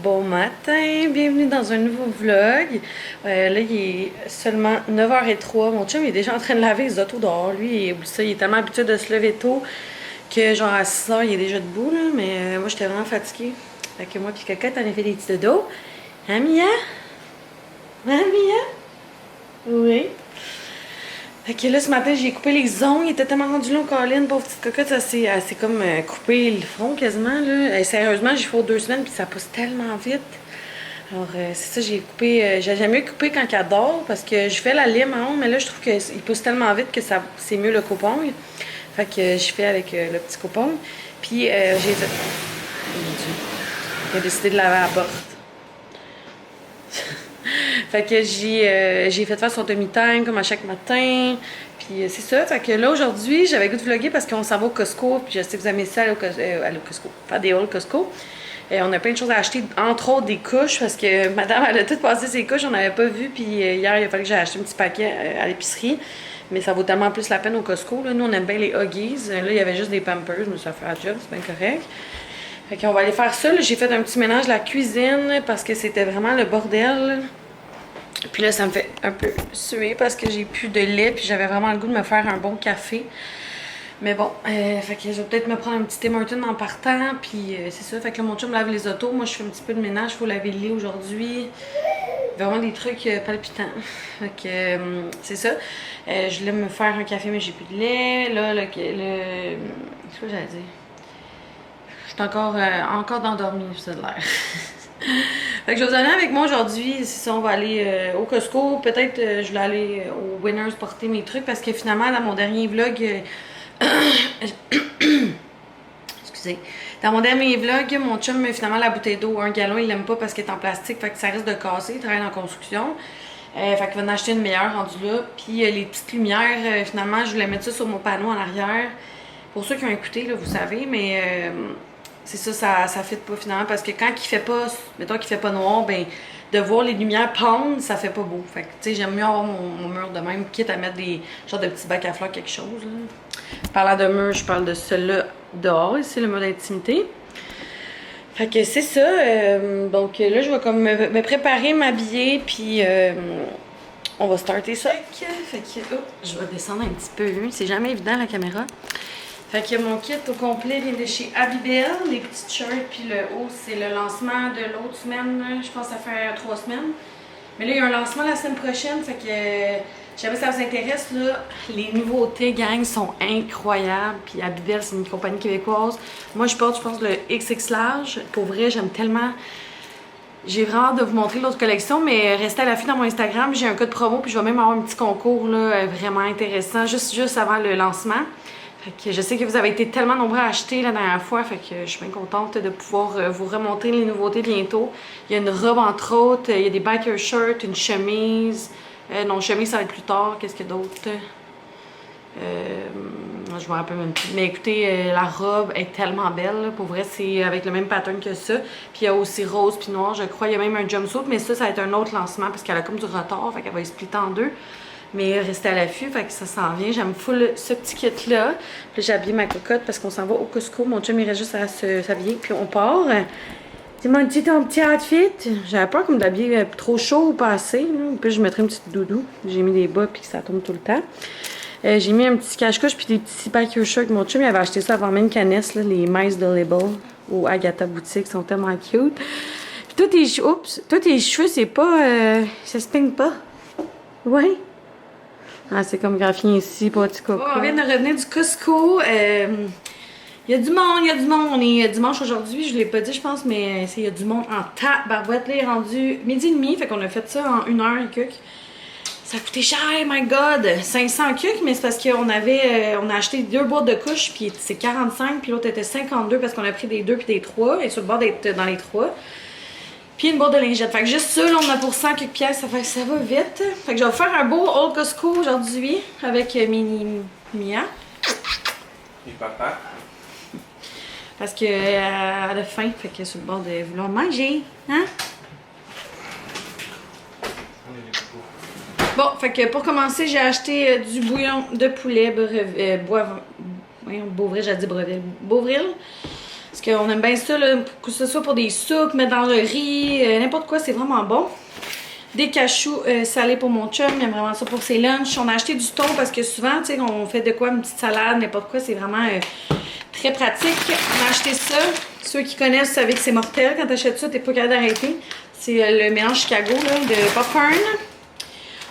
Bon matin, bienvenue dans un nouveau vlog. Là, il est seulement 9h03. Mon chum il est déjà en train de laver les autos dehors. Lui, il est tellement habitué de se lever tôt que genre à 6h, il est déjà debout. Là. Mais moi, j'étais vraiment fatiguée. Fait que moi puis Cocotte, on a fait des petits dodos. Hein, Mia? Hein, Mia? Oui. Fait que là, ce matin, j'ai coupé les ongles. Il était tellement rendu long, Colin, pauvre petite Cocotte. Elle s'est comme coupé le front quasiment. Là. Sérieusement, j'ai fait pour 2 semaines puis ça pousse tellement vite. Alors, c'est ça, j'ai coupé. J'ai jamais coupé quand elle dort parce que je fais la lime à ongles, mais là, je trouve qu'il pousse tellement vite que c'est mieux le coupe-ongle. Fait que je fais avec le petit coupe-ongle. Puis, j'ai. Mon Dieu. J'ai décidé de laver la porte. Fait que j'ai fait faire son demi-time comme à chaque matin. Puis c'est ça. Fait que là, aujourd'hui, j'avais goût de vlogger parce qu'on s'en va au Costco. Puis je sais que vous aimez ça aller au Costco. Faire des hauls Costco. Et on a plein de choses à acheter, entre autres des couches, parce que madame, elle a tout passé ses couches, on n'avait pas vu. Puis hier, il a fallu que j'ai acheté un petit paquet à l'épicerie. Mais ça vaut tellement plus la peine au Costco. Là. Nous, on aime bien les Huggies. Là, il y avait juste des Pampers. Je me suis fait un job, c'est bien correct. Fait qu'on va aller faire ça. J'ai fait un petit ménage de la cuisine parce que c'était vraiment le bordel. Puis là, ça me fait un peu suer parce que j'ai plus de lait. Puis j'avais vraiment le goût de me faire un bon café. Mais bon, fait que je vais peut-être me prendre un petit Tim Hortons en partant. Puis c'est ça. Fait que là, mon chum lave les autos. Moi, je fais un petit peu de ménage. Il faut laver le lit aujourd'hui. Vraiment des trucs palpitants. Fait que c'est ça. Je voulais me faire un café, mais j'ai plus de lait. Là, qu'est-ce que j'allais dire? Je suis encore d'endormie, ça a l'air. Fait que je vais vous amener avec moi aujourd'hui. C'est ça, on va aller au Costco. Peut-être je vais aller au Winners porter mes trucs parce que finalement, dans mon dernier vlog. Excusez. Dans mon dernier vlog, mon chum, finalement, la bouteille d'eau, 1 gallon, il l'aime pas parce qu'elle est en plastique. Fait que ça risque de casser. Il travaille en construction. Fait qu'il va en acheter une meilleure rendue là. Puis les petites lumières, finalement, je voulais mettre ça sur mon panneau en arrière. Pour ceux qui ont écouté, là, vous savez, mais. C'est ça fit pas finalement parce que quand il fait pas, mettons qu'il fait pas noir, ben de voir les lumières pendre, ça fait pas beau. Fait que tu sais, j'aime mieux avoir mon mur de même, quitte à mettre des genres de petits bacs à fleurs, quelque chose. Là. Parlant de mur, je parle de celui-là dehors, ici le mur d'intimité. Fait que c'est ça. Donc là, je vais comme me préparer, m'habiller, puis on va starter ça. Fait que je vais descendre un petit peu. C'est jamais évident la caméra. Fait que mon kit au complet vient de chez Abibel, les petites shirts, puis le haut, c'est le lancement de l'autre semaine, je pense que ça fait 3 semaines. Mais là, il y a un lancement la semaine prochaine, fait que si jamais ça vous intéresse, là, les nouveautés, gang, sont incroyables. Puis Abibel, c'est une compagnie québécoise. Moi, je porte, je pense, le XX large. Pour vrai, j'aime tellement. J'ai vraiment hâte de vous montrer l'autre collection, mais restez à l'affût dans mon Instagram. J'ai un code promo, puis je vais même avoir un petit concours là, vraiment intéressant, juste avant le lancement. Fait que je sais que vous avez été tellement nombreux à acheter la dernière fois, fait que je suis bien contente de pouvoir vous remontrer les nouveautés bientôt. Il y a une robe entre autres, il y a des biker shirts, une chemise. Non, chemise ça va être plus tard, qu'est-ce qu'il y a d'autre? Je me rappelle même plus. Mais écoutez, la robe est tellement belle, là. Pour vrai, c'est avec le même pattern que ça. Puis il y a aussi rose puis noir, je crois. Il y a même un jumpsuit, mais ça va être un autre lancement parce qu'elle a comme du retard, fait qu'elle va se splitter en deux. Mais restez à l'affût, fait que ça s'en vient. J'aime full ce petit kit-là. Puis j'ai habillé ma cocotte parce qu'on s'en va au Costco. Mon chum, il reste juste à s'habiller. Puis on part. Dis-moi, dis ton petit outfit. J'avais peur comme de l'habiller trop chaud ou pas assez. Puis je mettrais une petite doudou. J'ai mis des bas puis que ça tombe tout le temps. J'ai mis un petit cache-couche puis des petits biker shirts. Mon chum, il avait acheté ça avant même Caness, là, les Mice de Label au Agatha Boutique. Ils sont tellement cute. Puis toi, tes cheveux, c'est pas... ça se peigne pas. Ouais. Ah, c'est comme graphien ici, pas petit coco. On vient de revenir du Costco. Il y a du monde, On est dimanche aujourd'hui, je ne l'ai pas dit, je pense, mais il y a du monde en tabarouette. Là, il est rendu midi et demi, fait qu'on a fait ça en 1 heure et quelques. Ça a coûté cher, my god! 500 quelques, mais c'est parce qu'on on a acheté 2 boîtes de couches, puis c'est 45, puis l'autre était 52 parce qu'on a pris des 2 puis des 3, et sur le bord d'être dans les 3. Puis une boîte de lingettes. Fait que juste ça, là, on a pour 100 quelques pièces. Ça fait que ça va vite. Fait que je vais faire un beau haul Costco aujourd'hui avec Mia. Et papa. Parce que elle a faim. Fait que sur le bord de vouloir manger. Hein? Bon, fait que pour commencer, j'ai acheté du bouillon de poulet Beauvril, j'ai dit Beauvril. Parce qu'on aime bien ça, là, que ce soit pour des soupes, mettre dans le riz, n'importe quoi, c'est vraiment bon. Des cachous salés pour mon chum, il aime vraiment ça pour ses lunchs. On a acheté du thon parce que souvent, tu sais, on fait de quoi, une petite salade, n'importe quoi, c'est vraiment très pratique. On a acheté ça. Ceux qui connaissent savent que c'est mortel. Quand tu achètes ça, t'es pas capable d'arrêter. C'est le mélange Chicago là, de popcorn.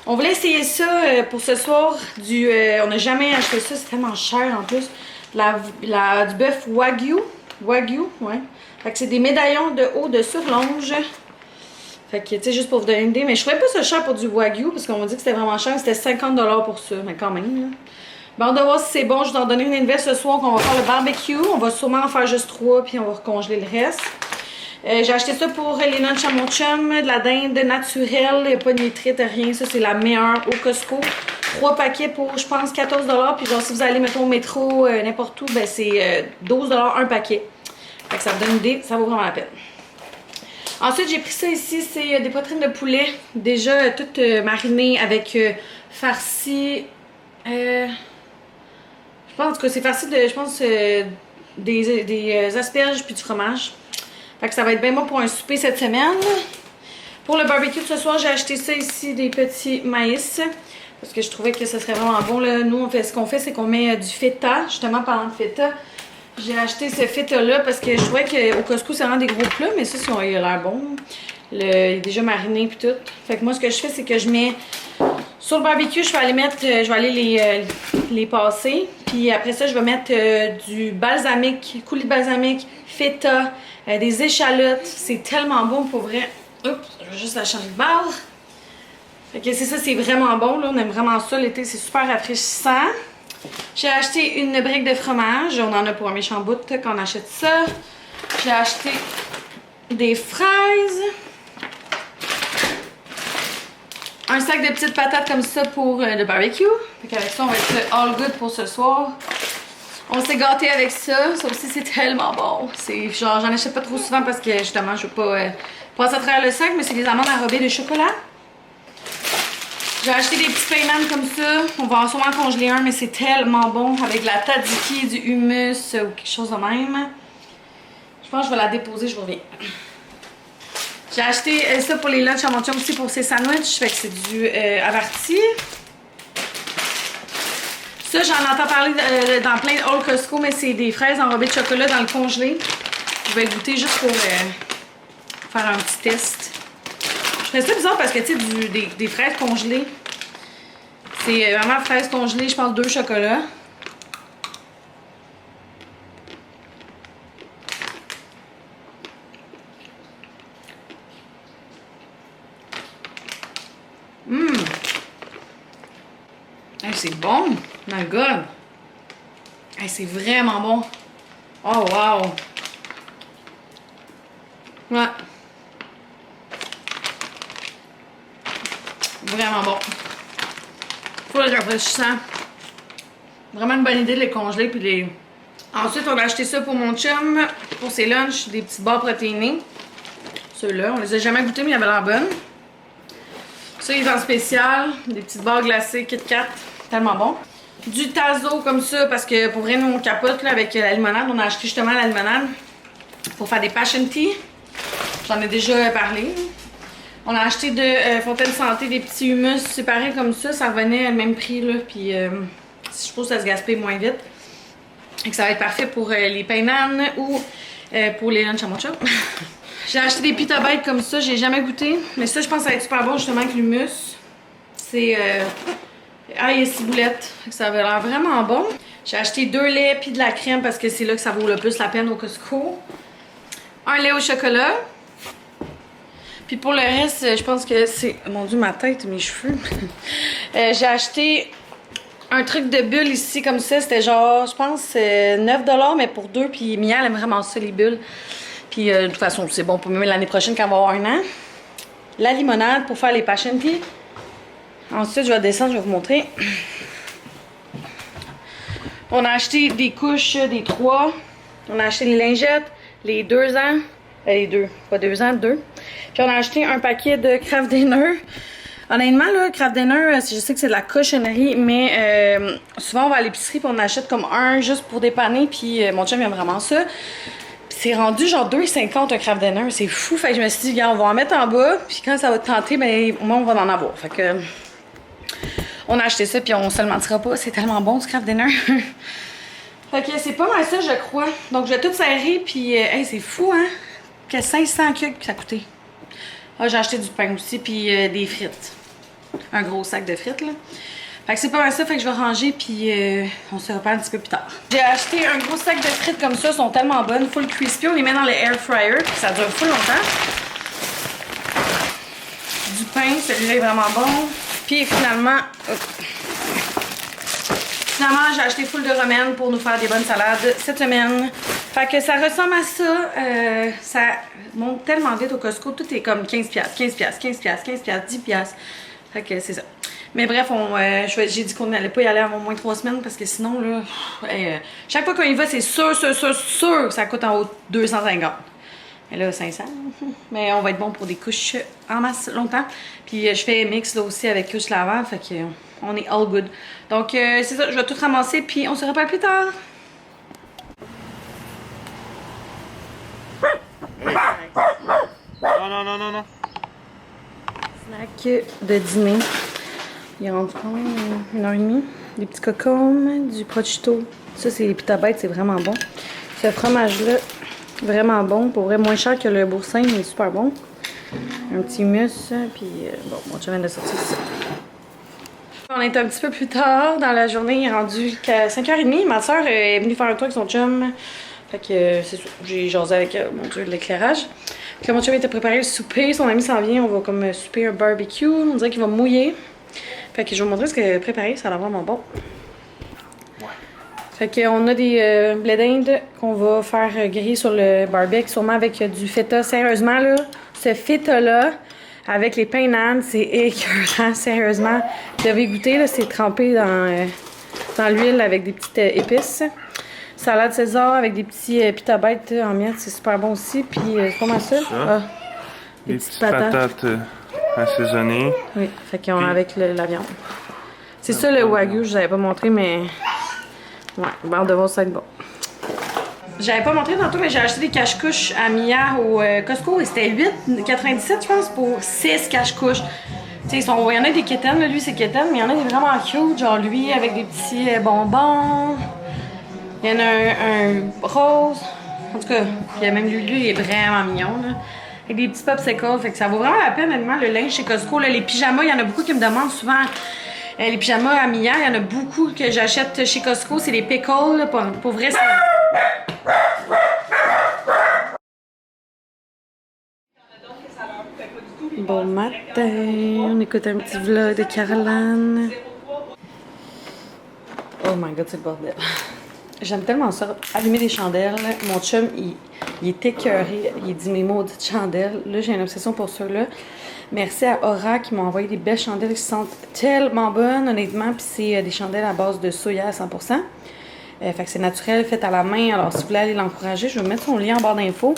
On voulait essayer ça pour ce soir. On n'a jamais acheté ça, c'est tellement cher en plus. Du bœuf Wagyu. Wagyu, ouais. Fait que c'est des médaillons de haut de surlonge. Fait que, tu sais, juste pour vous donner une idée. Mais je trouvais pas ça cher pour du Wagyu parce qu'on m'a dit que c'était vraiment cher. C'était 50$ pour ça, mais quand même, là. Bon, on va voir si c'est bon. Je vais en donner une nouvelle ce soir qu'on va faire le barbecue. On va sûrement en faire juste 3 puis on va recongeler le reste. J'ai acheté ça pour les lunchs à mon chum. De la dinde naturelle. Il n'y a pas de nitrite, rien. Ça, c'est la meilleure au Costco. 3 paquets pour, je pense, 14$. Puis genre, si vous allez, mettons, au métro, n'importe où, ben c'est 12$ un paquet. Fait que ça vous donne une idée. Ça vaut vraiment la peine. Ensuite, j'ai pris ça ici. C'est des poitrines de poulet. Déjà toutes marinées avec farci... je pense que c'est farci de, je pense, des asperges puis du fromage. Fait que ça va être bien bon pour un souper cette semaine. Pour le barbecue de ce soir, j'ai acheté ça ici, des petits maïs. Parce que je trouvais que ce serait vraiment bon. Là. Nous, ce qu'on fait, c'est qu'on met du feta. Justement, parlant de feta, j'ai acheté ce feta-là parce que je trouvais qu'au Costco, c'est vraiment des gros plats. Mais ça, il a l'air bon. Il est déjà mariné puis tout. Fait que moi, ce que je fais, c'est que je mets... Sur le barbecue, je vais aller mettre, je vais aller les passer. Puis après ça, je vais mettre du balsamique, coulis de balsamique, feta, des échalotes. C'est tellement bon pour vrai. Oups, je vais juste la changer de barre. Fait que c'est ça, c'est vraiment bon. Là. On aime vraiment ça. L'été, c'est super rafraîchissant. J'ai acheté une brique de fromage. On en a pour un méchant bout quand on achète ça. J'ai acheté des fraises. Un sac de petites patates comme ça pour le barbecue. Fait qu'avec ça, on va être all good pour ce soir. On s'est gâté avec ça. Ça aussi, c'est tellement bon. C'est genre, j'en achète pas trop souvent parce que justement, je veux pas passer à travers le sac, mais c'est des amandes enrobées de chocolat. J'ai acheté des petits paiements comme ça. On va en sûrement congeler un, mais c'est tellement bon avec de la tzatziki, du hummus ou quelque chose de même. Je pense que je vais la déposer, je reviens. J'ai acheté ça pour les lunchs à mon chum aussi pour ses sandwichs. Fait que c'est du averti. Ça, j'en entends parler dans plein de Old Costco, mais c'est des fraises enrobées de chocolat dans le congelé. Je vais goûter juste pour faire un petit test. Je trouve ça bizarre parce que, tu sais, des fraises congelées, c'est vraiment fraises congelées, je pense 2 chocolats. Hey, c'est bon! My God! Hey, c'est vraiment bon! Oh, wow! Ouais! Vraiment bon! Full rafraîchissant! Vraiment une bonne idée de les congeler puis les... Ensuite, on a acheté ça pour mon chum, pour ses lunchs, des petits bars protéinés. Ceux-là, on les a jamais goûtés, mais ils avaient l'air bonnes. Ça, il est en spécial. Des petites barres glacées Kit Kat. Tellement bon. Du Tazo comme ça, parce que pour vrai, nous, on capote là, avec la limonade. On a acheté justement la limonade pour faire des passion tea. J'en ai déjà parlé. On a acheté de Fontaine Santé des petits hummus séparés comme ça. Ça revenait à le même prix, là. Puis, je suppose que ça se gaspille moins vite. Et que ça va être parfait pour les pains nanes ou pour les lunchs à mon chum. J'ai acheté des pita bites comme ça, j'ai jamais goûté. Mais ça, je pense que ça va être super bon justement avec l'hummus. C'est ail et ciboulette. Ça avait l'air vraiment bon. J'ai acheté 2 laits puis de la crème parce que c'est là que ça vaut le plus la peine au Costco. Un lait au chocolat. Puis pour le reste, je pense que c'est... Mon Dieu, ma tête, mes cheveux. J'ai acheté un truc de bulles ici comme ça. C'était genre, je pense, 9$, mais pour 2. Puis Mia, elle aime vraiment ça, les bulles. Puis de toute façon, c'est bon pour même l'année prochaine quand on va avoir 1 an. La limonade pour faire les passion tea. Ensuite, je vais descendre, je vais vous montrer. On a acheté des couches, des 3. On a acheté les lingettes, les 2 ans. Les 2, pas 2 ans, 2. Puis on a acheté un paquet de Kraft Dinner. Honnêtement, là, Kraft Dinner, je sais que c'est de la cochonnerie, mais souvent on va à l'épicerie et on achète comme un juste pour dépanner. Puis mon chum il aime vraiment ça. Puis c'est rendu genre 2,50 un craft dinner. C'est fou. Fait que je me suis dit, gars, on va en mettre en bas. Puis quand ça va te tenter, ben, au moins, on va en avoir. Fait que. On a acheté ça, puis on se le mentira pas. C'est tellement bon, ce craft dinner. Fait que c'est pas mal ça, je crois. Donc, je vais tout serrer, puis. Hey, c'est fou, hein? Que 500 que ça a coûté. Ah, j'ai acheté du pain aussi, puis des frites. Un gros sac de frites, là. Fait que c'est pas mal ça, fait que je vais ranger, puis on se reparle un petit peu plus tard. J'ai acheté un gros sac de frites comme ça, elles sont tellement bonnes, full crispy. On les met dans le air fryer, puis ça dure full longtemps. Du pain, celui-là est vraiment bon. Puis finalement, j'ai acheté full de romaine pour nous faire des bonnes salades cette semaine. Fait que ça ressemble à ça. Ça monte tellement vite au Costco. Tout est comme 15$, 15$, 15$, 15$, 10$. Fait que c'est ça. Mais bref, j'ai dit qu'on n'allait pas y aller avant au moins 3 semaines parce que sinon, là, chaque fois qu'on y va, c'est sûr que ça coûte en haut de 250. Mais là, 500. Mais on va être bon pour des couches en masse longtemps. Puis je fais mix là aussi avec couche lavable. Fait que on est all good. Donc c'est ça, je vais tout ramasser puis on se reparle plus tard. Non. Snack de dîner. Il est rendu quand même 1h30. Des petits cocombes, du prosciutto. Ça, c'est les pita bêtes, c'est vraiment bon. Ce fromage-là, vraiment bon. Pour vrai, moins cher que le boursin, mais super bon. Un petit mousse, puis bon, mon chum vient de sortir ça. On est un petit peu plus tard dans la journée, il est rendu qu'à 5h30. Ma soeur est venue faire un tour avec son chum. Fait que c'est ça, j'ai jasé avec, mon Dieu, de l'éclairage. Puis mon chum était préparé le souper, son ami s'en vient, on va comme souper un barbecue. On dirait qu'il va mouiller. Fait que je vais vous montrer ce qu'il a préparé, ça a l'air vraiment bon. Ouais. Fait qu'on a des blés d'Inde qu'on va faire griller sur le barbecue, sûrement avec du feta. Sérieusement, là, ce feta-là, avec les pains nan, c'est écœurant, sérieusement. Vous devez goûter, là, c'est trempé dans l'huile avec des petites épices. Salade César avec des petits pita bêtes en miettes, c'est super bon aussi. Puis, c'est pas mal ça. Ah, des petites patates assaisonnées. Oui, fait qu'on avec la viande. C'est ça le wagyu, je vous avais pas montré, mais. Ouais, barre de voir ça va être bon. J'avais pas montré tantôt, mais j'ai acheté des cache-couches à Mia au Costco et c'était 8,97 je pense pour 6 cache-couches. Tu sais, il y en a des kitten, là, lui c'est kitten, mais il y en a des vraiment cute, genre lui avec des petits bonbons. Il y en a un rose. En tout cas, il y a même lui, il est vraiment mignon, là. Avec des petits popsicles, fait que ça vaut vraiment la peine, honnêtement, le linge chez Costco. Là, les pyjamas, il y en a beaucoup qui me demandent souvent. Les pyjamas à Mia, il y en a beaucoup que j'achète chez Costco, c'est les pickles, là, pour vrai, c'est... Bon matin, on écoute un petit vlog de Caroline. Oh my god, c'est le bordel. J'aime tellement ça, allumer des chandelles. Mon chum, il est écœuré. Il dit mes maudites chandelles. Là, j'ai une obsession pour ça-là. Merci à Aura qui m'a envoyé des belles chandelles qui sentent tellement bonnes, honnêtement. Puis c'est des chandelles à base de soya à 100%. Fait que c'est naturel, fait à la main. Alors, si vous voulez aller l'encourager, je vais mettre son lien en barre d'infos.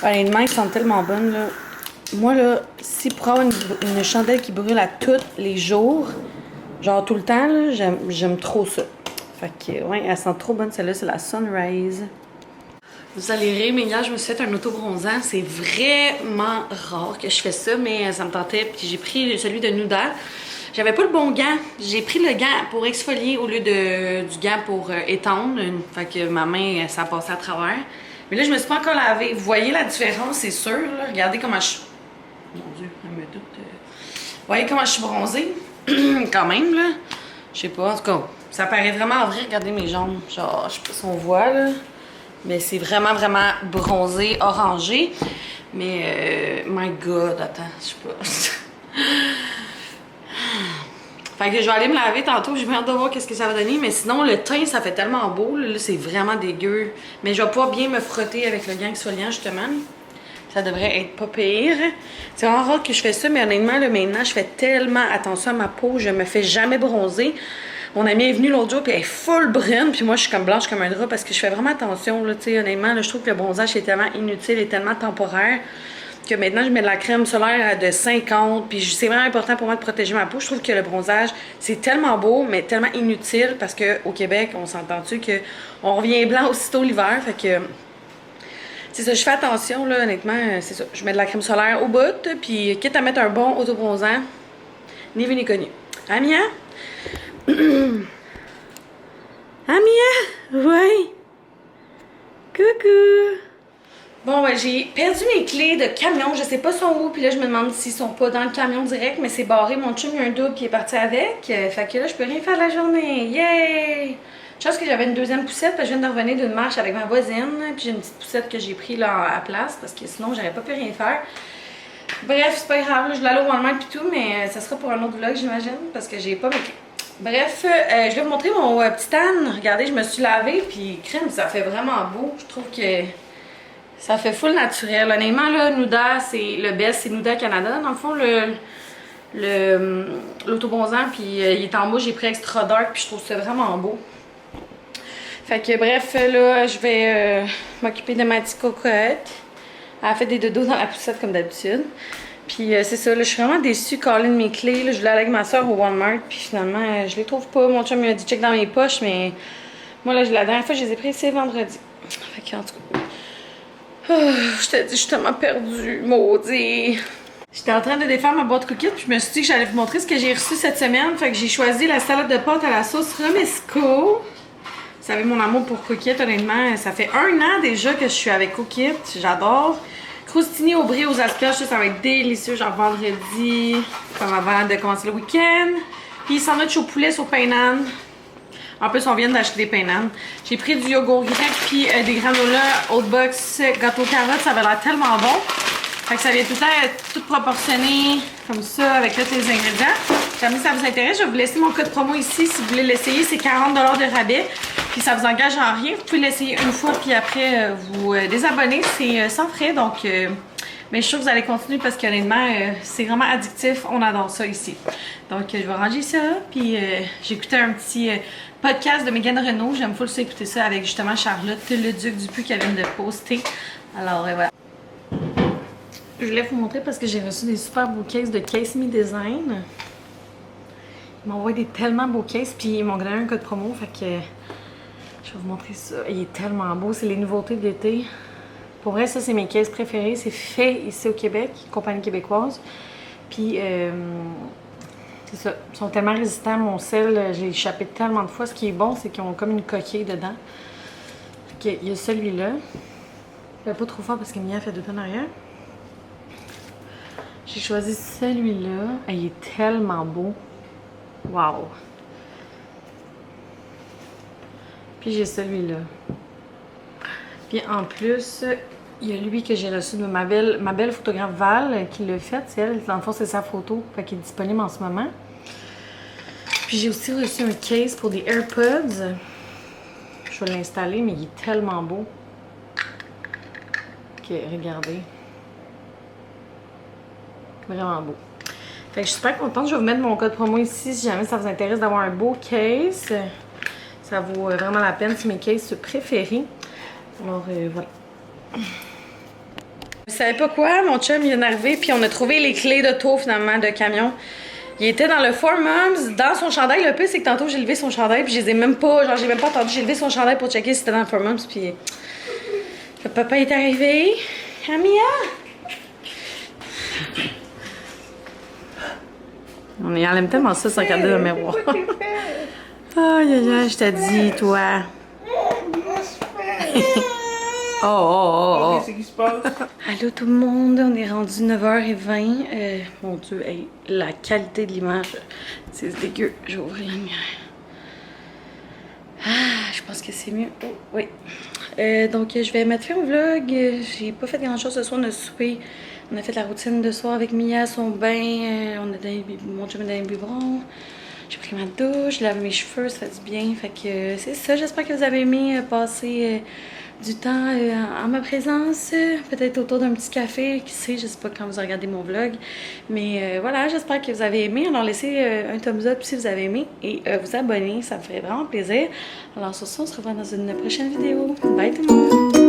Honnêtement, ils sentent tellement bonnes, là. Moi, là, si pour avoir une chandelle qui brûle à tous les jours, genre tout le temps, là, j'aime trop ça. Fait que, ouais, elle sent trop bonne, celle-là, c'est la Sunrise. Vous allez rire, mais hier, je me suis fait un auto-bronzant. C'est vraiment rare que je fais ça, mais ça me tentait. Puis j'ai pris celui de Nuda. J'avais pas le bon gant. J'ai pris le gant pour exfolier au lieu du gant pour étendre. Fait que ma main, ça passait à travers. Mais là, je me suis pas encore lavée. Vous voyez la différence, c'est sûr. Là. Regardez comment je... Mon Dieu, elle me doute. Vous voyez comment je suis bronzée? Quand même, là. Je sais pas, en tout cas, ça paraît vraiment vrai. Regardez mes jambes. Genre, je sais pas si on voit, là. Mais c'est vraiment, vraiment bronzé, orangé. Mais, my God, attends, je sais pas. Fait que je vais aller me laver tantôt. J'ai hâte de voir qu'est-ce que ça va donner. Mais sinon, le teint, ça fait tellement beau. Là, c'est vraiment dégueu. Mais je vais pouvoir bien me frotter avec le gant exfoliant, justement. Ça devrait être pas pire. C'est vraiment rare que je fais ça, mais honnêtement, là, maintenant, je fais tellement attention à ma peau. Je me fais jamais bronzer. Mon amie est venue l'autre jour, puis elle est full brune, puis moi, je suis comme blanche comme un drap parce que je fais vraiment attention, là, tu sais, honnêtement, là, je trouve que le bronzage est tellement inutile et tellement temporaire que maintenant, je mets de la crème solaire de 50, puis c'est vraiment important pour moi de protéger ma peau. Je trouve que le bronzage, c'est tellement beau, mais tellement inutile parce qu'au Québec, on s'entend-tu qu'on revient blanc aussitôt l'hiver, fait que... C'est ça, je fais attention, là, honnêtement, c'est ça. Je mets de la crème solaire au bout, puis quitte à mettre un bon autobronzant, ni vu ni connu. Amia? Amia? Oui? Coucou! Bon, ben, j'ai perdu mes clés de camion, je sais pas sont où, puis là, je me demande s'ils sont pas dans le camion direct, mais c'est barré. Mon chum, il y a un double qui est parti avec, fait que là, je peux rien faire la journée. Yay! Chose que j'avais une deuxième poussette, parce que je viens de revenir d'une marche avec ma voisine, puis j'ai une petite poussette que j'ai pris là à place, parce que sinon, j'aurais pas pu rien faire. Bref, c'est pas grave, là, je l'allais au Walmart pis tout, mais ça sera pour un autre vlog, j'imagine, parce que j'ai pas mes clés. Bref, je vais vous montrer mon petit âne. Regardez, je me suis lavée, puis crème, ça fait vraiment beau. Je trouve que ça fait full naturel. Honnêtement, là, Nuda, c'est le best, c'est Nuda Canada. Dans le fond, l'autobronzant, puis il est en bas, j'ai pris extra dark, puis je trouve ça vraiment beau. Fait que bref, là, je vais m'occuper de ma petite cocotte. Elle a fait des dodos dans la poussette comme d'habitude. Puis c'est ça, là, je suis vraiment déçue de mes clés. Là, je voulais aller avec ma soeur au Walmart, puis finalement, je les trouve pas. Mon chum m'a dit check dans mes poches, mais moi, là, la dernière fois, je les ai pris, c'est vendredi. Fait que, en tout cas, je t'ai dit, je suis tellement perdue, maudit. J'étais en train de défaire ma boîte cookies, puis je me suis dit que j'allais vous montrer ce que j'ai reçu cette semaine. Fait que j'ai choisi la salade de pâtes à la sauce romesco. Vous savez, mon amour pour Cookit, honnêtement, ça fait 1 an déjà que je suis avec Cookit. J'adore. Croustini au brie aux asperges, ça va être délicieux, genre vendredi, comme avant de commencer le week-end. Puis sandwich au poulet sur pain nan. En plus, on vient d'acheter des pain nan. J'ai pris du yogourt grec, puis des granola Old Box gâteau carotte, ça avait l'air tellement bon. Fait que ça vient tout le temps tout proportionné comme ça avec tous les ingrédients. Jamais ça vous intéresse, je vais vous laisser mon code promo ici si vous voulez l'essayer. C'est 40 $ de rabais. Puis ça vous engage en rien. Vous pouvez l'essayer une fois puis après vous désabonner. C'est sans frais. Donc, mais je suis sûre que vous allez continuer parce qu'honnêtement, c'est vraiment addictif. On adore ça ici. Donc, je vais ranger ça. Puis j'écoutais un petit podcast de Mégane Renault. J'aime full ça écouter ça avec justement Charlotte Leduc Dupuis qui vient de poster. Alors, voilà. Je voulais vous montrer parce que j'ai reçu des super beaux cases de Case Me Design. Ils m'ont envoyé des tellement beaux cases, puis ils m'ont donné un code promo, fait que je vais vous montrer ça. Il est tellement beau, c'est les nouveautés d'été. Pour vrai, ça, c'est mes cases préférées. C'est fait ici au Québec, compagnie québécoise. Puis, c'est ça, ils sont tellement résistants. Mon sel, j'ai échappé tellement de fois. Ce qui est bon, c'est qu'ils ont comme une coquille dedans. Fait qu'il y a celui-là. Je vais pas trop fort parce que Mia fait 2 tonnes en arrière. J'ai choisi celui-là. Il est tellement beau. Wow! Puis j'ai celui-là. Puis en plus, il y a lui que j'ai reçu de ma belle photographe Val qui l'a fait. C'est elle, dans le fond, c'est sa photo. Fait qu'il est disponible en ce moment. Puis j'ai aussi reçu un case pour des AirPods. Je vais l'installer, mais il est tellement beau. Ok, regardez. Vraiment beau. Fait que je suis super contente. Je vais vous mettre mon code promo ici si jamais ça vous intéresse d'avoir un beau case. Ça vaut vraiment la peine. C'est mes cases préférées. Alors, voilà. Vous savez pas quoi? Mon chum, il vient d'arriver puis on a trouvé les clés d'auto finalement de camion. Il était dans le Four Moms, dans son chandail. Le plus, c'est que tantôt j'ai levé son chandail puis je les ai même pas, genre j'ai même pas entendu. J'ai levé son chandail pour checker si c'était dans le Four Moms puis le papa est arrivé. Amia! Elle aime tellement ça, se regarder dans le miroir. Aïe, aïe, aïe, je t'ai dit, toi. Oh. Qu'est-ce qui se passe? Allô tout le monde, on est rendu 9h20. Mon Dieu, hey, la qualité de l'image, c'est dégueu. Je vais ouvrir la lumière. Ah, je pense que c'est mieux. Oh, oui. Donc, je vais mettre fin au vlog. J'ai pas fait grand-chose ce soir, on a soupé. On a fait la routine de soir avec Mia, son bain. Mon chum est dans les biberons. J'ai pris ma douche, j'ai lavé mes cheveux, ça fait du bien. Fait que c'est ça, j'espère que vous avez aimé passer du temps en ma présence. Peut-être autour d'un petit café, qui sait, je sais pas quand vous regardez mon vlog. Mais voilà, j'espère que vous avez aimé. Alors laissez un thumbs up si vous avez aimé et vous abonner, ça me ferait vraiment plaisir. Alors sur ce, on se revoit dans une prochaine vidéo. Bye tout le monde!